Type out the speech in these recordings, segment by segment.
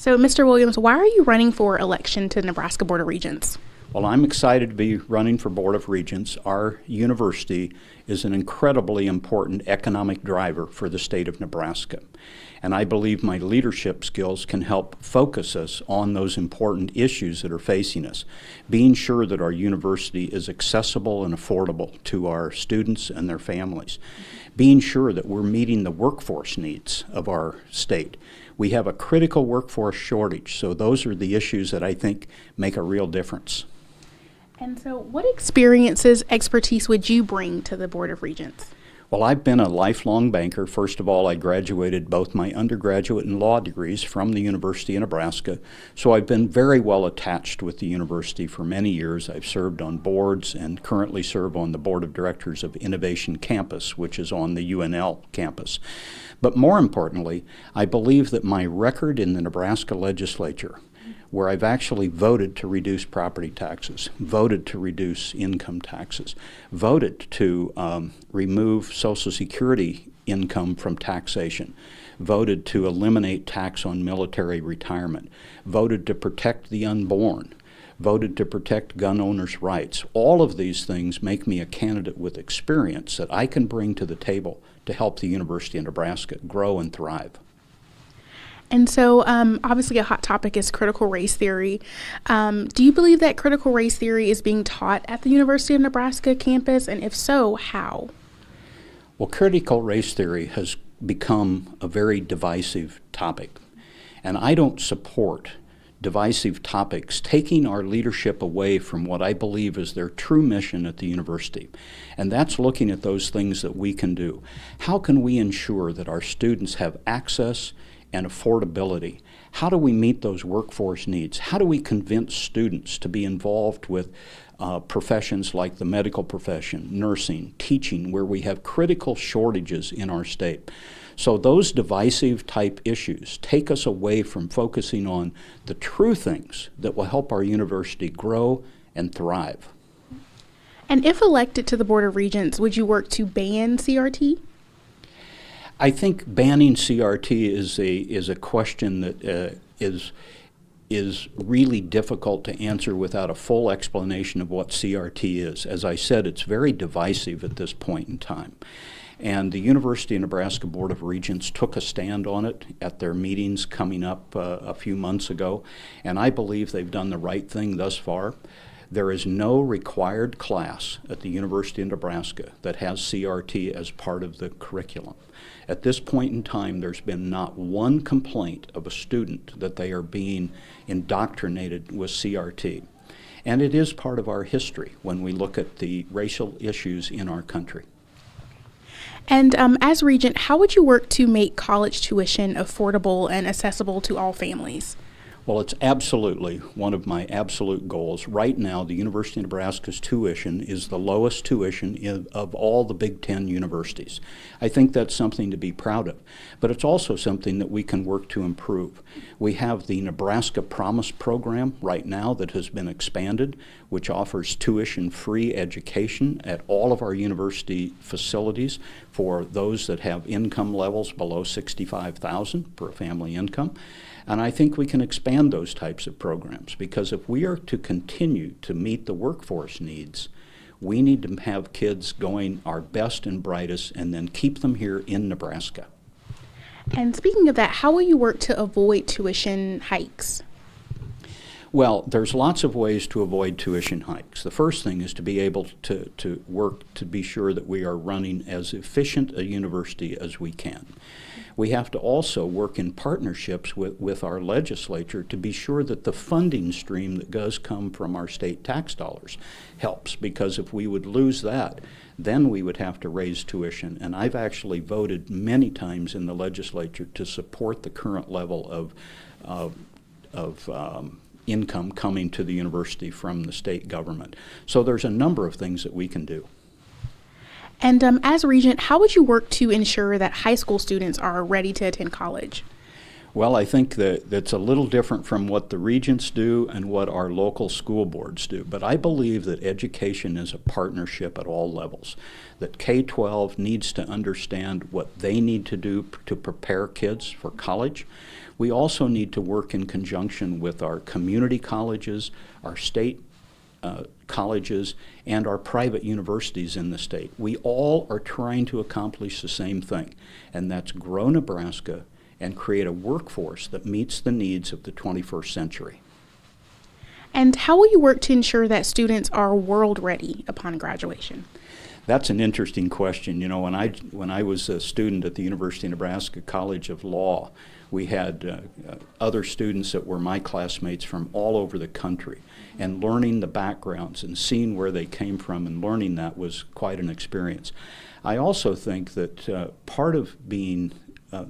So, Mr. Williams, why are you running for election to the Nebraska Board of Regents? Well, I'm excited to be running for Board of Regents. Our university is an incredibly important economic driver for the state of Nebraska. And I believe my leadership skills can help focus us on those important issues that are facing us, being sure that our university is accessible and affordable to our students and their families, being sure that we're meeting the workforce needs of our state. We have a critical workforce shortage, so those are the issues that I think make a real difference. And so what experiences, expertise would you bring to the Board of Regents? Well, I've been a lifelong banker. First of all, I graduated both my undergraduate and law degrees from the University of Nebraska, so I've been very well attached with the university for many years. I've served on boards and currently serve on the Board of Directors of Innovation Campus, which is on the UNL campus. But more importantly, I believe that my record in the Nebraska legislature, where I've actually voted to reduce property taxes, voted to reduce income taxes, voted to remove Social Security income from taxation, voted to eliminate tax on military retirement, voted to protect the unborn, voted to protect gun owners' rights. All of these things make me a candidate with experience that I can bring to the table to help the University of Nebraska grow and thrive. And so obviously a hot topic is critical race theory. Do you believe that critical race theory is being taught at the University of Nebraska campus? And if so, how? Well, critical race theory has become a very divisive topic. And I don't support divisive topics taking our leadership away from what I believe is their true mission at the university. And that's looking at those things that we can do. How can we ensure that our students have access and affordability? How do we meet those workforce needs? How do we convince students to be involved with professions like the medical profession, nursing, teaching, where we have critical shortages in our state? So those divisive type issues take us away from focusing on the true things that will help our university grow and thrive. And if elected to the Board of Regents, would you work to ban CRT? I think banning CRT is a question that is really difficult to answer without a full explanation of what CRT is. As I said, it's very divisive at this point in time. And the University of Nebraska Board of Regents took a stand on it at their meetings coming up a few months ago, and I believe they've done the right thing thus far. There is no required class at the University of Nebraska that has CRT as part of the curriculum. At this point in time, there's been not one complaint of a student that they are being indoctrinated with CRT. And it is part of our history when we look at the racial issues in our country. And as Regent, how would you work to make college tuition affordable and accessible to all families? Well, it's absolutely one of my absolute goals. Right now, the University of Nebraska's tuition is the lowest tuition of all the Big Ten universities. I think that's something to be proud of, but it's also something that we can work to improve. We have the Nebraska Promise program right now that has been expanded, which offers tuition-free education at all of our university facilities for those that have income levels below $65,000 per family income. And I think we can expand those types of programs, because if we are to continue to meet the workforce needs, we need to have kids going our best and brightest and then keep them here in Nebraska. And speaking of that, how will you work to avoid tuition hikes? Well, there's lots of ways to avoid tuition hikes. The first thing is to be able to work to be sure that we are running as efficient a university as we can. We have to also work in partnerships with our legislature to be sure that the funding stream that does come from our state tax dollars helps, because if we would lose that, then we would have to raise tuition. And I've actually voted many times in the legislature to support the current level of income coming to the university from the state government. So there's a number of things that we can do. And as Regent, how would you work to ensure that high school students are ready to attend college? Well, I think that that's a little different from what the regents do and what our local school boards do. But I believe that education is a partnership at all levels, that K-12 needs to understand what they need to do to prepare kids for college. We also need to work in conjunction with our community colleges, our state colleges, and our private universities in the state. We all are trying to accomplish the same thing, and that's grow Nebraska and create a workforce that meets the needs of the 21st century. And how will you work to ensure that students are world ready upon graduation? That's an interesting question. You know, when I was a student at the University of Nebraska College of Law, we had other students that were my classmates from all over the country, and learning the backgrounds and seeing where they came from and learning that was quite an experience. I also think that part of being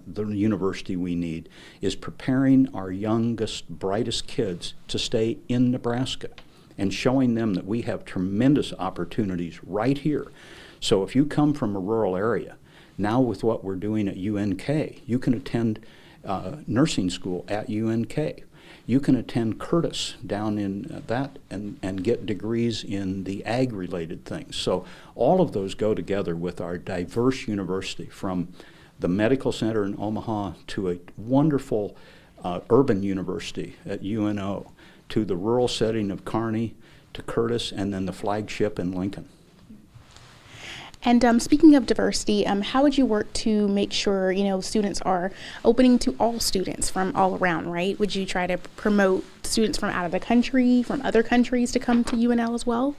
the university we need is preparing our youngest, brightest kids to stay in Nebraska and showing them that we have tremendous opportunities right here. So if you come from a rural area, now with what we're doing at UNK, you can attend nursing school at UNK. You can attend Curtis down in that and get degrees in the ag-related things. So all of those go together with our diverse university, from the medical center in Omaha to a wonderful urban university at UNO, to the rural setting of Kearney, to Curtis, and then the flagship in Lincoln. And speaking of diversity, how would you work to make sure, students are opening to all students from all around, right? Would you try to promote students from out of the country, from other countries to come to UNL as well?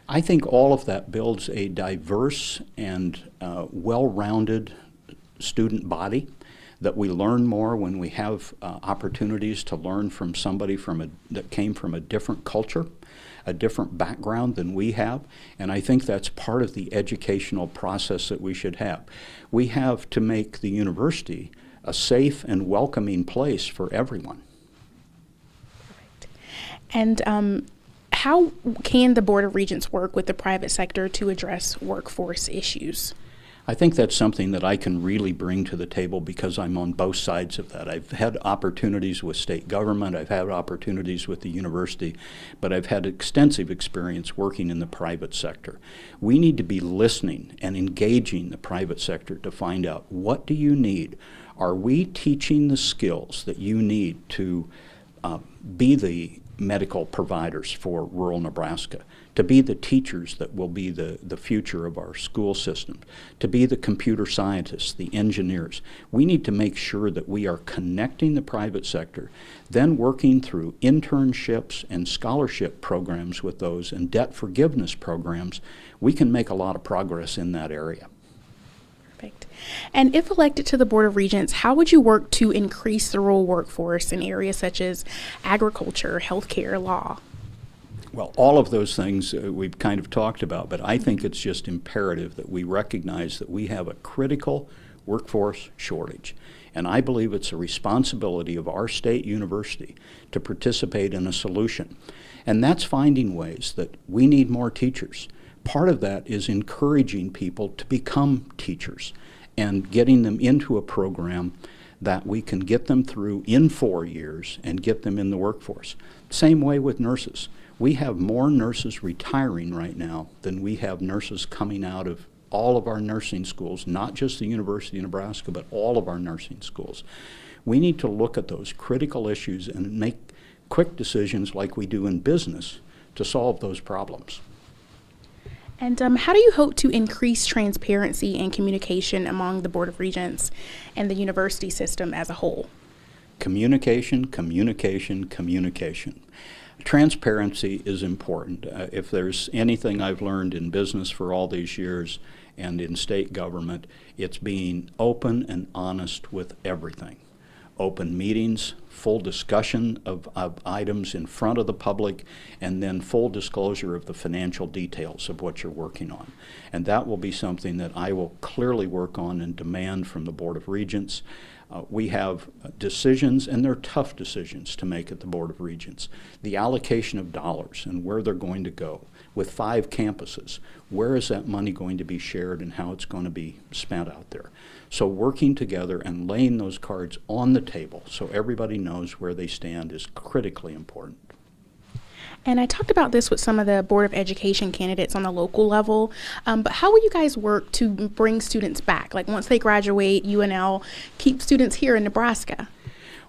I think all of that builds a diverse and well-rounded student body, that we learn more when we have opportunities to learn from somebody that came from a different culture, a different background than we have, and I think that's part of the educational process that we should have. We have to make the university a safe and welcoming place for everyone. Perfect. And how can the Board of Regents work with the private sector to address workforce issues? I think that's something that I can really bring to the table because I'm on both sides of that. I've had opportunities with state government, I've had opportunities with the university, but I've had extensive experience working in the private sector. We need to be listening and engaging the private sector to find out, what do you need? Are we teaching the skills that you need to be the medical providers for rural Nebraska, to be the teachers that will be the future of our school system, to be the computer scientists, the engineers? We need to make sure that we are connecting the private sector, then working through internships and scholarship programs with those and debt forgiveness programs. We can make a lot of progress in that area. Perfect. And if elected to the Board of Regents, how would you work to increase the rural workforce in areas such as agriculture, healthcare, law? Well, all of those things we've kind of talked about, but I think it's just imperative that we recognize that we have a critical workforce shortage. And I believe it's a responsibility of our state university to participate in a solution. And that's finding ways that we need more teachers. Part of that is encouraging people to become teachers and getting them into a program that we can get them through in 4 years and get them in the workforce. Same way with nurses. We have more nurses retiring right now than we have nurses coming out of all of our nursing schools, not just the University of Nebraska, but all of our nursing schools. We need to look at those critical issues and make quick decisions like we do in business to solve those problems. And how do you hope to increase transparency and communication among the Board of Regents and the university system as a whole? Communication, communication, communication. Transparency is important. If there's anything I've learned in business for all these years and in state government, it's being open and honest with everything. Open meetings, full discussion of items in front of the public, and then full disclosure of the financial details of what you're working on. And that will be something that I will clearly work on and demand from the Board of Regents. We have decisions, and they're tough decisions to make at the Board of Regents. The allocation of dollars and where they're going to go. With 5 campuses, where is that money going to be shared and how it's going to be spent out there? So working together and laying those cards on the table so everybody knows where they stand is critically important. And I talked about this with some of the Board of Education candidates on the local level, but how will you guys work to bring students back? Like once they graduate, UNL keep students here in Nebraska?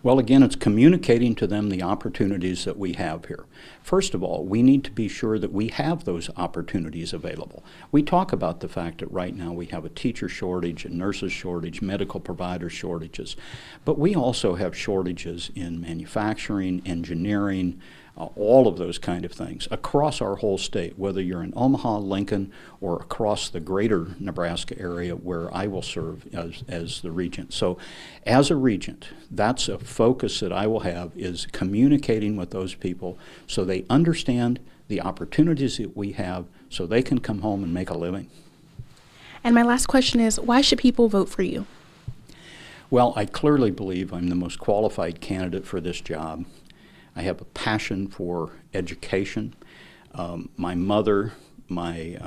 Well, again, it's communicating to them the opportunities that we have here. First of all, we need to be sure that we have those opportunities available. We talk about the fact that right now we have a teacher shortage, a nurses shortage, medical provider shortages, but we also have shortages in manufacturing, engineering, all of those kind of things across our whole state, whether you're in Omaha, Lincoln, or across the greater Nebraska area where I will serve as the regent. So as a regent, that's a focus that I will have, is communicating with those people so they understand the opportunities that we have so they can come home and make a living. And my last question is, why should people vote for you? Well, I clearly believe I'm the most qualified candidate for this job. I have a passion for education. My mother, my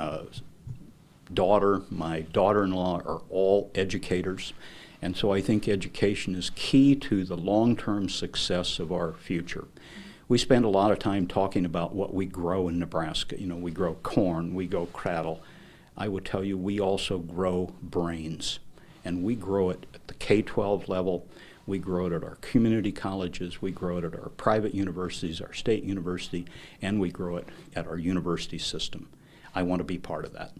daughter, my daughter-in-law are all educators, and so I think education is key to the long-term success of our future. We spend a lot of time talking about what we grow in Nebraska. You know, we grow corn, we grow cattle. I would tell you we also grow brains, and we grow it at the K-12 level. We grow it at our community colleges, we grow it at our private universities, our state university, and we grow it at our university system. I want to be part of that.